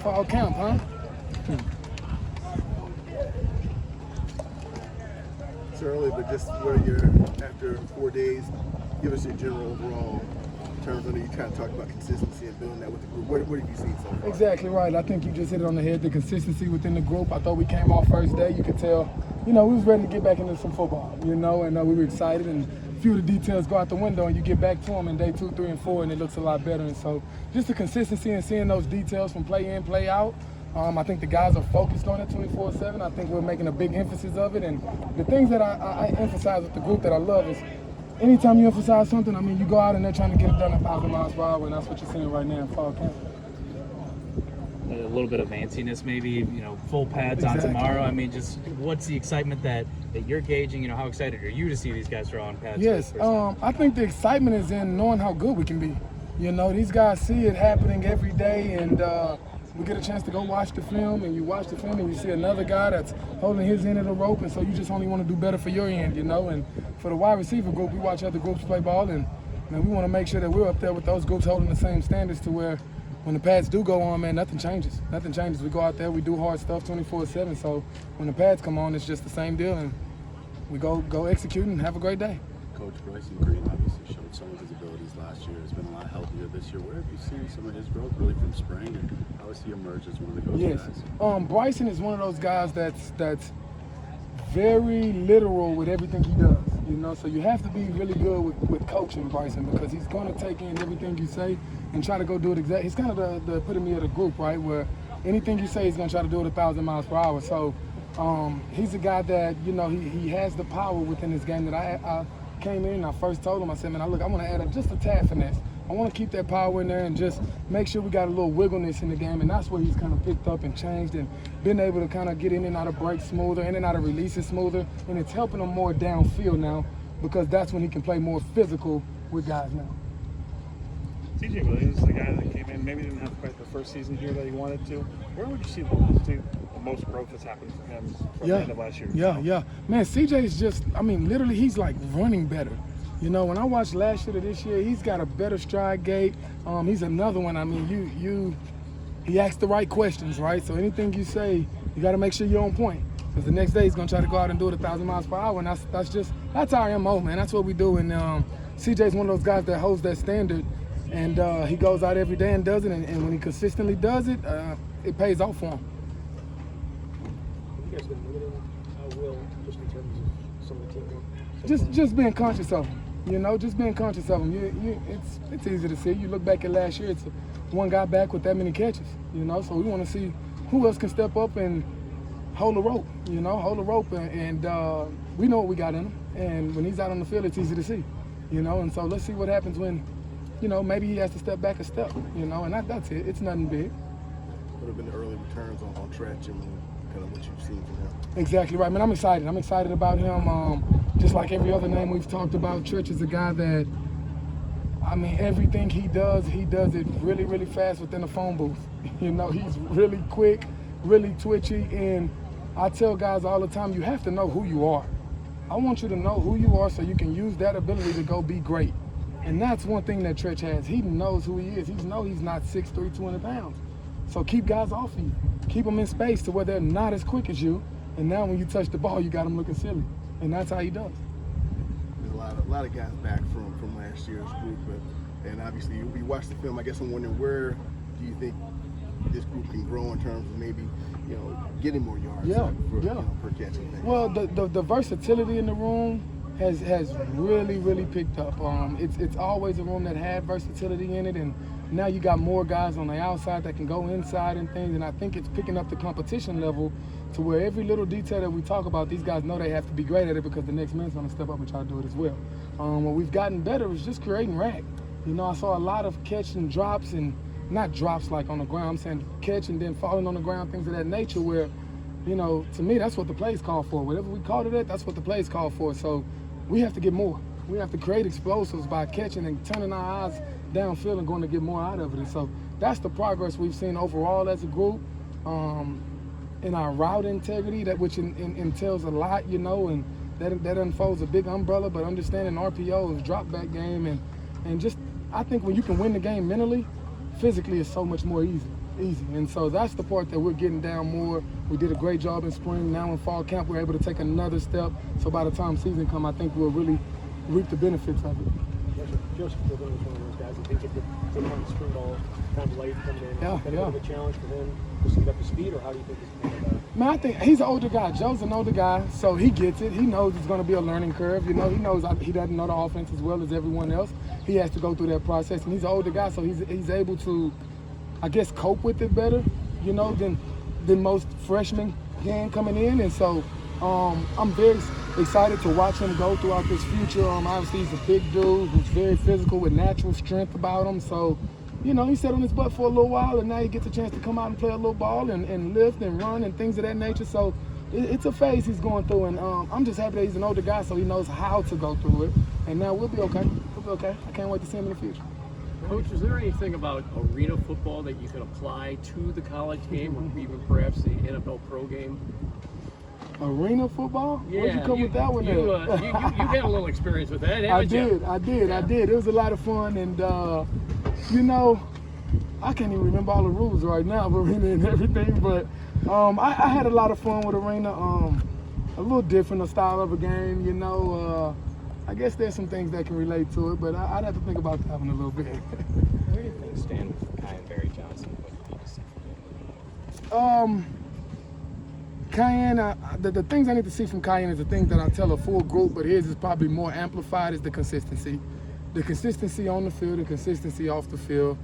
fall camp, huh? It's early, but just where you're after 4 days, give us your general overall terms. I know you kind of talked about consistency and building that with the group. What have you seen so far? Exactly right. I think you just hit it on the head. The consistency within the group. I thought we came off first day. You could tell, we was ready to get back into some football, and we were excited. And a few of the details go out the window, and you get back to them in day 2, 3, and 4, and it looks a lot better. And so, just the consistency and seeing those details from play in, play out. I think the guys are focused on it 24/7. I think we're making a big emphasis of it. And the things that I emphasize with the group that I love is anytime you emphasize something, you go out and they're trying to get it done at 1,000 miles per hour, and that's what you're seeing right now in fall camp. A little bit of antsiness, maybe, full pads Exactly. on tomorrow. Just what's the excitement that you're gauging? How excited are you to see these guys throw on pads? Yes, I think the excitement is in knowing how good we can be. These guys see it happening every day, and we get a chance to go watch the film, and you watch the film and you see another guy that's holding his end of the rope, and so you just only want to do better for your end, And for the wide receiver group, we watch other groups play ball, and we want to make sure that we're up there with those groups holding the same standards to where when the pads do go on, nothing changes. Nothing changes. We go out there, we do hard stuff 24/7, so when the pads come on, it's just the same deal, and we go execute and have a great day. Coach Bryson Green obviously showed some of his abilities last year. He's been a lot healthier this year. Where have you seen some of his growth really from spring, and how has he emerged as one of the go-to guys? Bryson is one of those guys that's very literal with everything he does, So you have to be really good with coaching Bryson, because he's going to take in everything you say and try to go do it exactly. He's kind of the epitome of the group, right, where anything you say he's going to try to do it 1,000 miles per hour. So he's a guy that, he has the power within his game that I came in and I first told him, I said, man, I want to add just a tad finesse. I want to keep that power in there and just make sure we got a little wiggleness in the game, and that's where he's kind of picked up and changed and been able to kind of get in and out of breaks smoother, in and out of releases smoother, and it's helping him more downfield now, because that's when he can play more physical with guys now. TJ Williams, the guy that came in, maybe didn't have quite the first season here that he wanted to. Where would you see the most growth that's happened for him from the end of last year? Yeah. Man, CJ's just, literally he's like running better. When I watched last year to this year, he's got a better stride gait. He's another one. He asks the right questions, right? So anything you say, you got to make sure you're on point. Because the next day he's going to try to go out and do it 1,000 miles per hour, and that's our MO, man. That's what we do. And CJ's one of those guys that holds that standard, and he goes out every day and does it. And when he consistently does it, it pays off for him. You guys been limiting Will just in terms of some of the teamwork? Just being conscious of him. Just being conscious of him. It's easy to see. You look back at last year, it's one guy back with that many catches. So we want to see who else can step up and hold the rope. And we know what we got in him. And when he's out on the field, it's easy to see. And so let's see what happens when, maybe he has to step back a step. And that's it. It's nothing big. What have been the early returns on Trech and kind of what you've seen from him? Exactly right, man. I'm excited. I'm excited about him. Just like every other name we've talked about, Trech is a guy that, everything he does it really, really fast within the phone booth. He's really quick, really twitchy, and I tell guys all the time, you have to know who you are. I want you to know who you are so you can use that ability to go be great. And that's one thing that Trech has. He knows who he is. He knows he's not 6'3", 200 pounds. So keep guys off of you. Keep them in space to where they're not as quick as you. And now when you touch the ball, you got them looking silly. And that's how he does. There's a lot of guys back from last year's group. And obviously, you watch the film, I guess I'm wondering, where do you think this group can grow in terms of maybe, getting more yards per catch? Well, the versatility in the room has really, really picked up. It's always a room that had versatility in it, and now you got more guys on the outside that can go inside and things, and I think it's picking up the competition level to where every little detail that we talk about, these guys know they have to be great at it because the next man's going to step up and try to do it as well. What we've gotten better is just creating rack. I saw a lot of catch and drops, and not drops like on the ground, I'm saying catch and then falling on the ground, things of that nature where, to me, that's what the play's called for. Whatever we called it at, that's what the play's called for. So we have to get more. We have to create explosives by catching and turning our eyes downfield and going to get more out of it. And so that's the progress we've seen overall as a group. In our route integrity, which entails a lot, and that unfolds a big umbrella, but understanding RPO is drop back game, and just I think when you can win the game mentally, physically it's so much more easy. And so that's the part that we're getting down more. We did a great job in spring. Now in fall camp, we're able to take another step. So by the time season come, I think we'll really reap the benefits of it. Joseph Goodwin was one of those guys. I think you could on the spring ball kind of late coming in. Yeah, Been a bit of a challenge for him just to get up to speed, or how do you think he's going to do that? Man, I think he's an older guy. Joe's an older guy, so he gets it. He knows it's going to be a learning curve. You know, he knows he doesn't know the offense as well as everyone else. He has to go through that process, and he's an older guy, so he's able to, I guess, cope with it better, you know, than most freshmen can coming in. And so I'm very excited to watch him go throughout this future. Obviously, he's a big dude who's very physical with natural strength about him. So, you know, he sat on his butt for a little while, and now he gets a chance to come out and play a little ball and lift and run and things of that nature. So it's a phase he's going through, and I'm just happy that he's an older guy, so he knows how to go through it. And now we'll be okay. We'll be okay. I can't wait to see him in the future. Coach, is there anything about arena football that you can apply to the college game or even perhaps the NFL pro game? Arena football? Yeah, Where'd you come with that one? You had a little experience with that, haven't you? I did. It was a lot of fun, and you know, I can't even remember all the rules right now of arena and everything, but I had a lot of fun with arena. A little different a style of a game, you know. I guess there's some things that can relate to it, but I'd have to think about that one a little bit. Where do things stand with Cayenne Barry Johnson? What do you see from him? Cayenne, the things I need to see from Cayenne is the things that I tell a full group, but his is probably more amplified, is the consistency. The consistency on the field, the consistency off the field.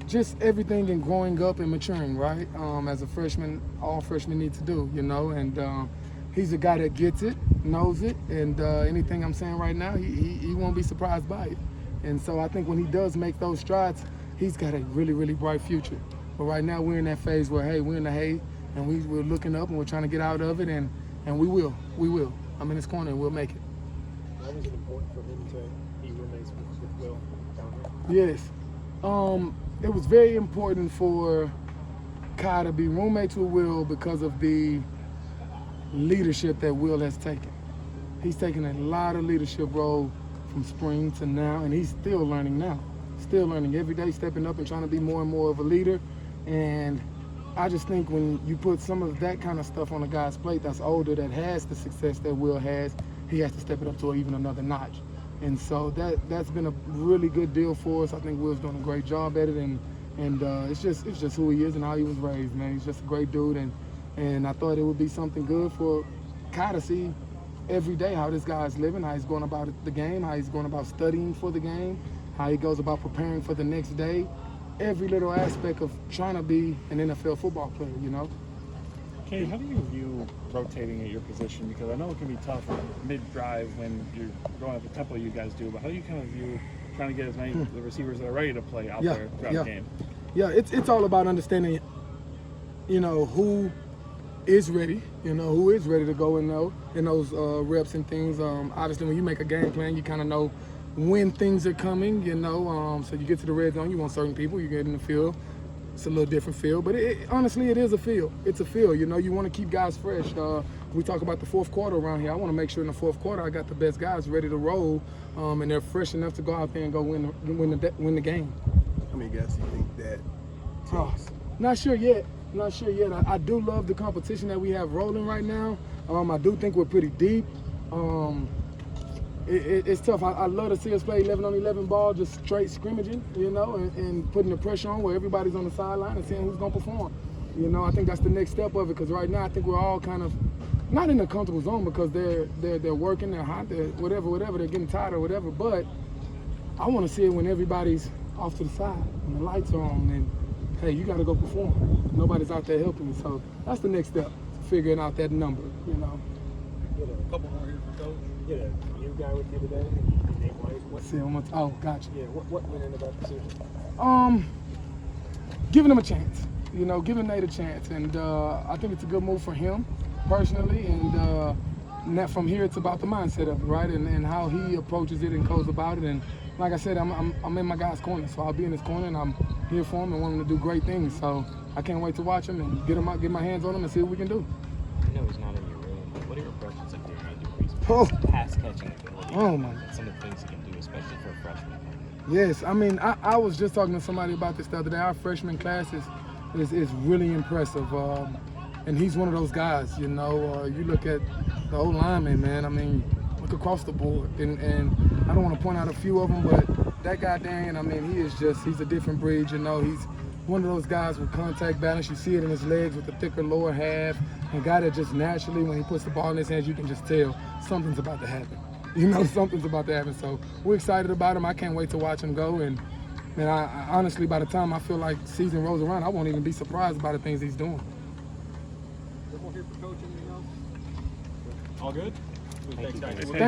Just everything in growing up and maturing, right? As a freshman, all freshmen need to do, you know, and he's a guy that gets it, knows it, and anything I'm saying right now, he won't be surprised by it. And so I think when he does make those strides, he's got a really, really bright future. But right now we're in that phase where, hey, we're in the hay, and we're looking up and we're trying to get out of it, and we will. I'm in his corner and we'll make it. Why was it important for him to be roommates with Will down here? Yes. It was very important for Kai to be roommates with Will because of the leadership that Will has taken. He's taken a lot of leadership role from spring to now, and he's still learning now. Still learning every day, stepping up and trying to be more and more of a leader. And I just think when you put some of that kind of stuff on a guy's plate that's older, that has the success that Will has, he has to step it up to even another notch. And so that's been a really good deal for us. I think Will's doing a great job at it, and it's just who he is and how he was raised, man. He's just a great dude, and I thought it would be something good for Kai to see every day how this guy's living, how he's going about the game, how he's going about studying for the game, how he goes about preparing for the next day. Every little aspect of trying to be an NFL football player, you know? Kenny, how do you view rotating at your position? Because I know it can be tough mid-drive when you're going at the tempo you guys do, but how do you kind of view trying to get as many of the receivers that are ready to play out there throughout the game? Yeah, it's all about understanding, you know, who is ready, who is ready to go in those reps and things. Obviously, when you make a game plan, you kind of know when things are coming, so you get to the red zone, you want certain people, you get in the field. It's a little different feel, but honestly, it is a feel. It's a feel, you want to keep guys fresh. We talk about the fourth quarter around here. I want to make sure in the fourth quarter I got the best guys ready to roll, and they're fresh enough to go out there and go win the game. How many guys do you think that takes? Not sure yet. I do love the competition that we have rolling right now. I do think we're pretty deep. It's tough. I love to see us play 11-on-11 ball, just straight scrimmaging, and putting the pressure on where everybody's on the sideline and seeing who's going to perform. I think that's the next step of it, because right now I think we're all kind of not in a comfortable zone because they're working, they're hot, they're whatever, they're getting tired or whatever. But I want to see it when everybody's off to the side and the lights are on, and hey, you got to go perform. Nobody's out there helping you, so that's the next step, figuring out that number. You had a couple more here for Coach. You had a new guy with you today, Nate Wise. Oh, gotcha. Yeah, what went into that decision? Giving him a chance. Giving Nate a chance, and I think it's a good move for him personally, and from here it's about the mindset of it, right, and how he approaches it and goes about it. And like I said, I'm in my guy's corner, so I'll be in his corner, and I'm here for him and want him to do great things. So I can't wait to watch him and get my hands on him and see what we can do. I know he's not in your room, but what are your impressions of Derek Andrews' pass catching ability? Oh my! Some of the things he can do, especially for a freshman. Yes, I mean, I was just talking to somebody about this the other day. Our freshman class is really impressive. And he's one of those guys, you know. You look at the old lineman, man. I mean, look across the board. And I don't want to point out a few of them, but that guy, Dan, I mean, he's a different breed, you know. He's one of those guys with contact balance. You see it in his legs with the thicker lower half. A guy that just naturally, when he puts the ball in his hands, you can just tell something's about to happen. You know, something's about to happen. So we're excited about him. I can't wait to watch him go. And man, I honestly, by the time I feel like season rolls around, I won't even be surprised by the things he's doing. One more here for Coach. Anything else? All good? Thank you, guys. Thank